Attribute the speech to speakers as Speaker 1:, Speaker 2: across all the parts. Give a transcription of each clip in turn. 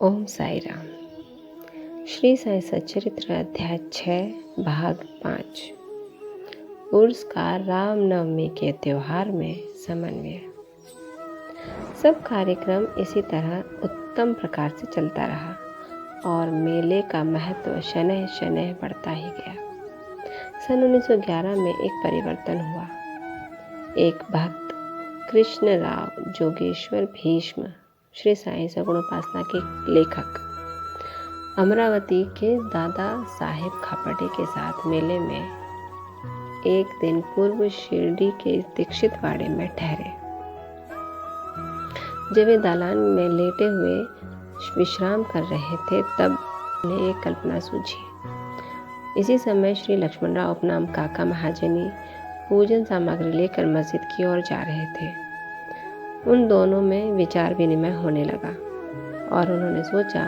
Speaker 1: ओम साई राम। श्री साई सच्चरित्र अध्याय 6 भाग 5। उर्स का रामनवमी के त्योहार में समन्वय। सब कार्यक्रम इसी तरह उत्तम प्रकार से चलता रहा और मेले का महत्व शनैः शनैः बढ़ता ही गया। सन 1911 में एक परिवर्तन हुआ। एक भक्त कृष्णराव जोगेश्वर भीष्म, श्री साई सगुणोपासना के लेखक, अमरावती के दादा साहेब खापड़े के साथ मेले में एक दिन पूर्व शिरडी के दीक्षित वाड़े में ठहरे। जब वे दालान में लेटे हुए विश्राम कर रहे थे तब उन्हें एक कल्पना सूझी। इसी समय श्री लक्ष्मणराव उपनाम काका महाजनी पूजन सामग्री लेकर मस्जिद की ओर जा रहे थे। उन दोनों में विचार विनिमय होने लगा और उन्होंने सोचा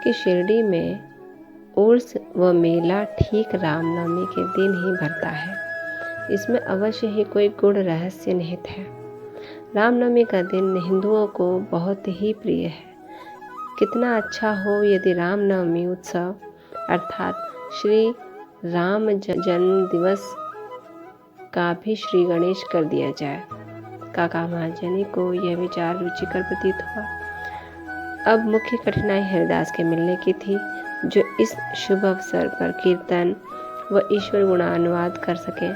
Speaker 1: कि शिरडी में उर्स व मेला ठीक रामनवमी के दिन ही भरता है। इसमें अवश्य ही कोई गूढ़ रहस्य निहित है। रामनवमी का दिन हिंदुओं को बहुत ही प्रिय है। कितना अच्छा हो यदि रामनवमी उत्सव अर्थात श्री राम जन्म दिवस का भी श्री गणेश कर दिया जाए। काका महाजनी को यह विचार रुचिकर प्रतीत हुआ। अब मुख्य कठिनाई हरिदास के मिलने की थी, जो इस शुभ अवसर पर कीर्तन व ईश्वर गुणानुवाद कर सके।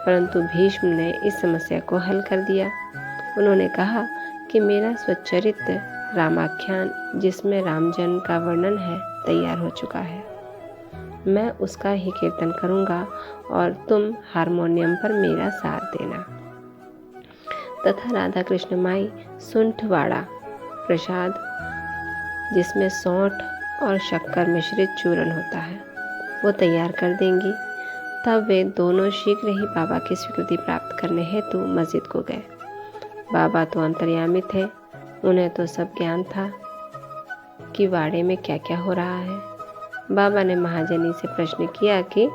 Speaker 1: परंतु भीष्म ने इस समस्या को हल कर दिया। उन्होंने कहा कि मेरा स्वचरित्र रामाख्यान, जिसमें राम जन्म का वर्णन है, तैयार हो चुका है। मैं उसका ही कीर्तन करूँगा और तुम हारमोनियम पर मेरा साथ देना तथा राधा कृष्ण माई सुंठवाड़ा प्रसाद, जिसमें सौंठ और शक्कर मिश्रित चूर्ण होता है, वो तैयार कर देंगी। तब वे दोनों शीघ्र ही बाबा की स्वीकृति प्राप्त करने हेतु मस्जिद को गए। बाबा तो अंतर्यामी थे, उन्हें तो सब ज्ञान था कि वाड़े में क्या क्या हो रहा है। बाबा ने महाजनी से प्रश्न किया कि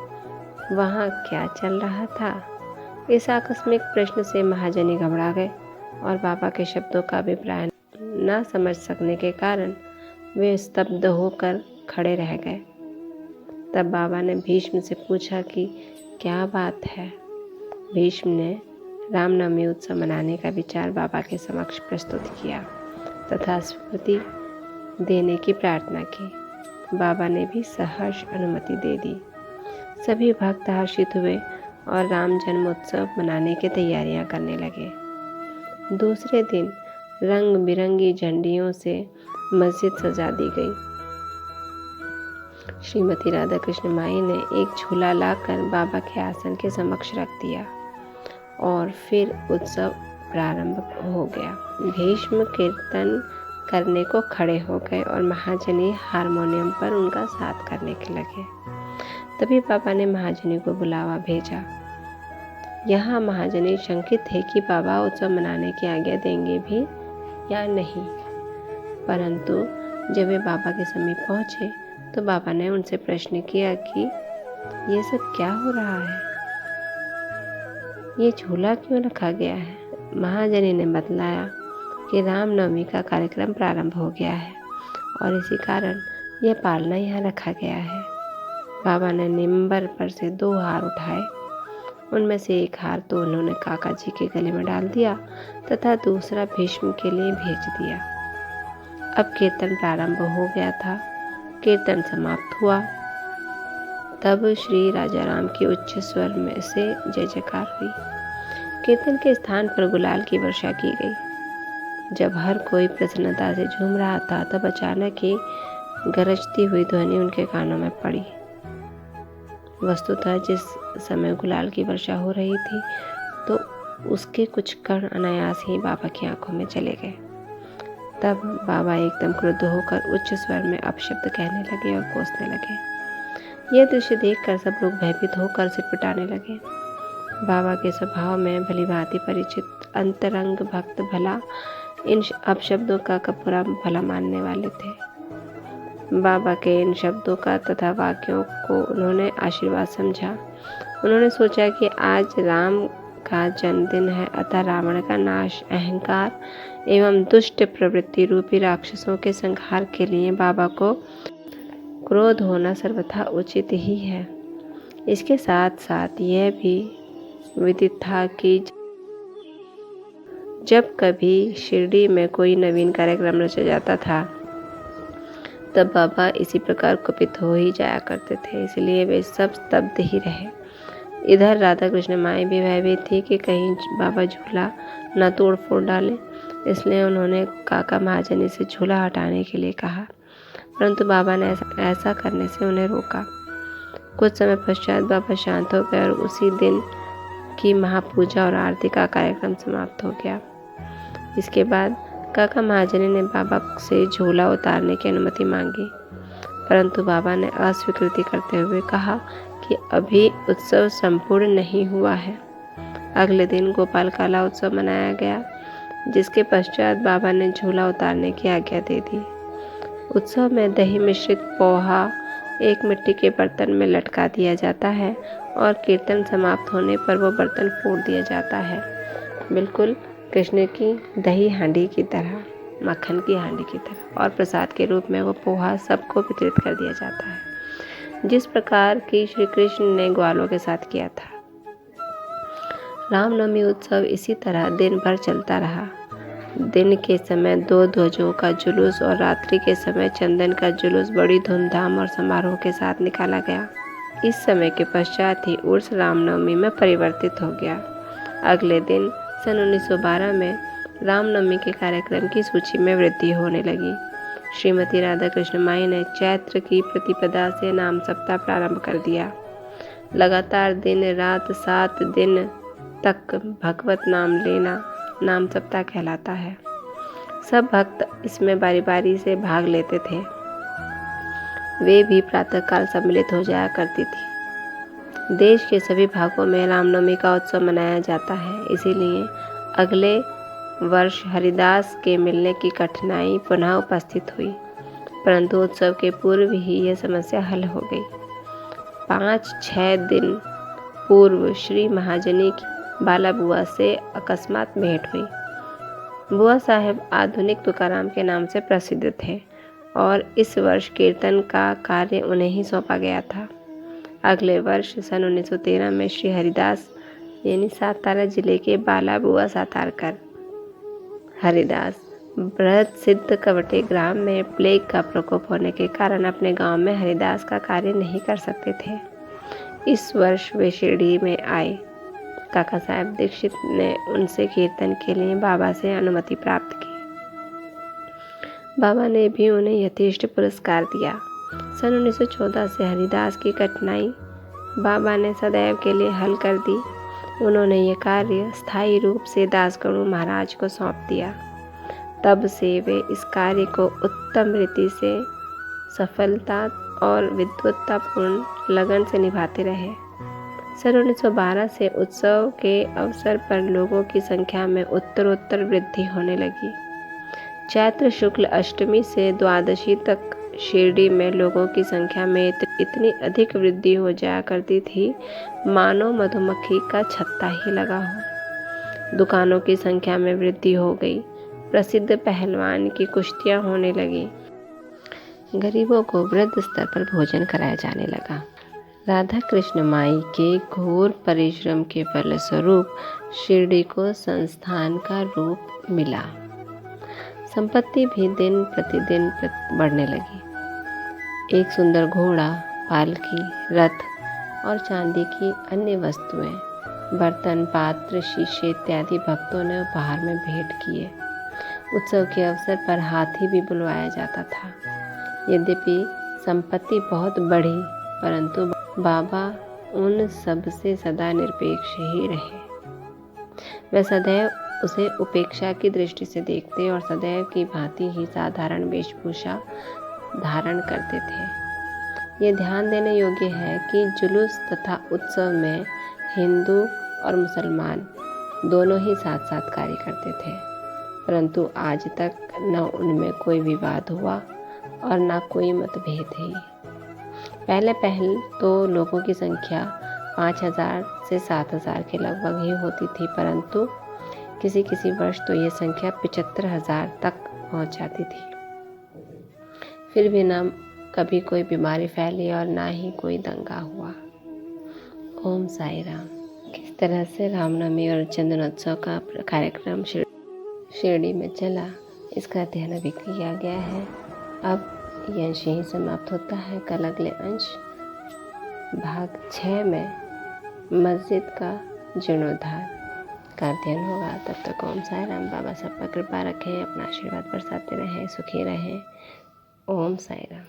Speaker 1: वहाँ क्या चल रहा था। इस आकस्मिक प्रश्न से महाजनी घबरा गए और बाबा के शब्दों का अभिप्राय न समझ सकने के कारण वे स्तब्ध होकर खड़े रह गए। तब बाबा ने भीष्म से पूछा कि क्या बात है। भीष्म ने रामनवमी उत्सव मनाने का विचार बाबा के समक्ष प्रस्तुत किया तथा स्वीकृति देने की प्रार्थना की। बाबा ने भी सहर्ष अनुमति दे दी। सभी भक्त हर्षित हुए और राम जन्मोत्सव मनाने की तैयारियां करने लगे। दूसरे दिन रंग बिरंगी झंडियों से मस्जिद सजा दी गई। श्रीमती राधा कृष्ण माई ने एक झूला लाकर बाबा के आसन के समक्ष रख दिया और फिर उत्सव प्रारंभ हो गया। भीष्म कीर्तन करने को खड़े हो गए और महाजनी हारमोनियम पर उनका साथ करने के लगे। तभी बाबा ने महाजनी को बुलावा भेजा। यहाँ महाजनी शंकित थे कि बाबा उत्सव मनाने की आज्ञा देंगे भी या नहीं। परंतु जब वे बाबा के समीप पहुँचे तो बाबा ने उनसे प्रश्न किया कि ये सब क्या हो रहा है, ये झूला क्यों रखा गया है। महाजनी ने बतलाया कि रामनवमी का कार्यक्रम प्रारंभ हो गया है और इसी कारण यह पालना यहाँ रखा गया है। बाबा ने निम्बर पर से 2 हार उठाए। उनमें से एक हार तो उन्होंने काका जी के गले में डाल दिया तथा दूसरा भीष्म के लिए भेज दिया। अब कीर्तन प्रारंभ हो गया था। कीर्तन समाप्त हुआ तब श्री राजाराम की उच्च स्वर में से जय जयकार हुई। कीर्तन के स्थान पर गुलाल की वर्षा की गई। जब हर कोई प्रसन्नता से झूम रहा था तब अचानक ही गरजती हुई ध्वनि उनके कानों में पड़ी। वस्तुतः जिस समय गुलाल की वर्षा हो रही थी तो उसके कुछ कण अनायास ही बाबा की आंखों में चले गए। तब बाबा एकदम क्रुद्ध होकर उच्च स्वर में अपशब्द कहने लगे और कोसने लगे। यह दृश्य देखकर सब लोग भयभीत होकर सिटपटाने लगे। बाबा के स्वभाव में भलीभांति परिचित अंतरंग भक्त भला इन अपशब्दों का पूरा भला मानने वाले थे। बाबा के इन शब्दों का तथा वाक्यों को उन्होंने आशीर्वाद समझा। उन्होंने सोचा कि आज राम का जन्मदिन है, अतः रावण का नाश, अहंकार एवं दुष्ट प्रवृत्ति रूपी राक्षसों के संहार के लिए बाबा को क्रोध होना सर्वथा उचित ही है। इसके साथ साथ यह भी विदित था कि जब कभी शिरडी में कोई नवीन कार्यक्रम रचा जाता था तब बाबा इसी प्रकार कुपित हो ही जाया करते थे, इसलिए वे सब स्तब्ध ही रहे। इधर राधा कृष्ण माई भी भयभीत थी कि कहीं बाबा झूला न तोड़ फोड़ डाले, इसलिए उन्होंने काका महाजनी से झूला हटाने के लिए कहा, परंतु बाबा ने ऐसा करने से उन्हें रोका। कुछ समय पश्चात बाबा शांत हो गए और उसी दिन की महापूजा और आरती का कार्यक्रम समाप्त हो गया। इसके बाद काका महाजनी ने बाबा से झूला उतारने की अनुमति मांगी, परंतु बाबा ने अस्वीकृति करते हुए कहा कि अभी उत्सव संपूर्ण नहीं हुआ है। अगले दिन गोपाल काला उत्सव मनाया गया, जिसके पश्चात बाबा ने झूला उतारने की आज्ञा दे दी। उत्सव में दही मिश्रित पोहा एक मिट्टी के बर्तन में लटका दिया जाता है और कीर्तन समाप्त होने पर वो बर्तन फोड़ दिया जाता है, बिल्कुल कृष्ण की दही हांडी की तरह, मक्खन की हांडी की तरह, और प्रसाद के रूप में वो पोहा सबको वितरित कर दिया जाता है, जिस प्रकार की श्री कृष्ण ने ग्वालों के साथ किया था। रामनवमी उत्सव इसी तरह दिन भर चलता रहा। दिन के समय 2 ध्वजों का जुलूस और रात्रि के समय चंदन का जुलूस बड़ी धूमधाम और समारोह के साथ निकाला गया। इस समय के पश्चात ही उर्स रामनवमी में परिवर्तित हो गया। अगले दिन सन 1912 में रामनवमी के कार्यक्रम की सूची में वृद्धि होने लगी। श्रीमती राधा कृष्ण माई ने चैत्र की प्रतिपदा से नाम सप्ताह प्रारंभ कर दिया। लगातार दिन रात 7 दिन तक भगवत नाम लेना नाम सप्ताह कहलाता है। सब भक्त इसमें बारी बारी से भाग लेते थे। वे भी प्रातःकाल सम्मिलित हो जाया करती थी। देश के सभी भागों में रामनवमी का उत्सव मनाया जाता है, इसीलिए अगले वर्ष हरिदास के मिलने की कठिनाई पुनः उपस्थित हुई, परंतु उत्सव के पूर्व ही यह समस्या हल हो गई। 5-6 दिन पूर्व श्री महाजनी की बाला बुआ से अकस्मात भेंट हुई। बुआ साहब आधुनिक तुकाराम के नाम से प्रसिद्ध थे और इस वर्ष कीर्तन का कार्य उन्हें ही सौंपा गया था। अगले वर्ष सन 1913 में श्री हरिदास यानी सातारा जिले के बाला बुआ सातारकर हरिदास बृहद सिद्ध कवटे ग्राम में प्लेग का प्रकोप होने के कारण अपने गांव में हरिदास का कार्य नहीं कर सकते थे। इस वर्ष वे शिरडी में आए। काका साहब दीक्षित ने उनसे कीर्तन के लिए बाबा से अनुमति प्राप्त की। बाबा ने भी उन्हें यथेष्ट पुरस्कार दिया। सन 1914 से हरिदास की कठिनाई बाबा ने सदैव के लिए हल कर दी। उन्होंने ये कार्य स्थायी रूप से दासगणु महाराज को सौंप दिया। तब से वे इस कार्य को उत्तम रीति से सफलता और विद्वत्तापूर्ण लगन से निभाते रहे। सन 1912 से उत्सव के अवसर पर लोगों की संख्या में उत्तरोत्तर वृद्धि होने लगी। चैत्र शुक्ल अष्टमी से द्वादशी तक शिरडी में लोगों की संख्या में इतनी अधिक वृद्धि हो जाया करती थी मानो मधुमक्खी का छत्ता ही लगा हो। दुकानों की संख्या में वृद्धि हो गई। प्रसिद्ध पहलवान की कुश्तियां होने लगी। गरीबों को वृद्ध स्तर पर भोजन कराया जाने लगा। राधा कृष्ण माई के घोर परिश्रम के फलस्वरूप शिरडी को संस्थान का रूप मिला। संपत्ति भी दिन प्रतिदिन बढ़ने लगी। एक सुंदर घोड़ा, पालकी, रथ और चांदी की अन्य वस्तुएं, बर्तन, पात्र, शीशे इत्यादि भक्तों ने उपहार में भेंट किए। उत्सव के अवसर पर हाथी भी बुलवाया जाता था। यद्यपि संपत्ति बहुत बढ़ी, परंतु बाबा उन सब से सदा निरपेक्ष ही रहे। वे सदैव उसे उपेक्षा की दृष्टि से देखते और सदैव की भांति ही साधारण वेशभूषा धारण करते थे। ये ध्यान देने योग्य है कि जुलूस तथा उत्सव में हिंदू और मुसलमान दोनों ही साथ साथ कार्य करते थे, परंतु आज तक न उनमें कोई विवाद हुआ और न कोई मतभेद ही। पहले तो लोगों की संख्या 5000 से 7000 के लगभग ही होती थी, परंतु किसी किसी वर्ष तो ये संख्या 75,000 तक पहुंच जाती थी। फिर भी ना कभी कोई बीमारी फैली और ना ही कोई दंगा हुआ। ओम साई राम। किस तरह से रामनवमी और चंदनोत्सव का कार्यक्रम शिरडी में चला, इसका अध्ययन अभी किया गया है। अब यह अंश यहीं समाप्त होता है। कल अगले अंश भाग 6 में मस्जिद का जीर्णोद्धार का अध्ययन होगा। तब तक ओम साई राम। बाबा सब पर कृपा रखें, अपना आशीर्वाद बरसाते रहें, सुखी रहें। ओम साई राम।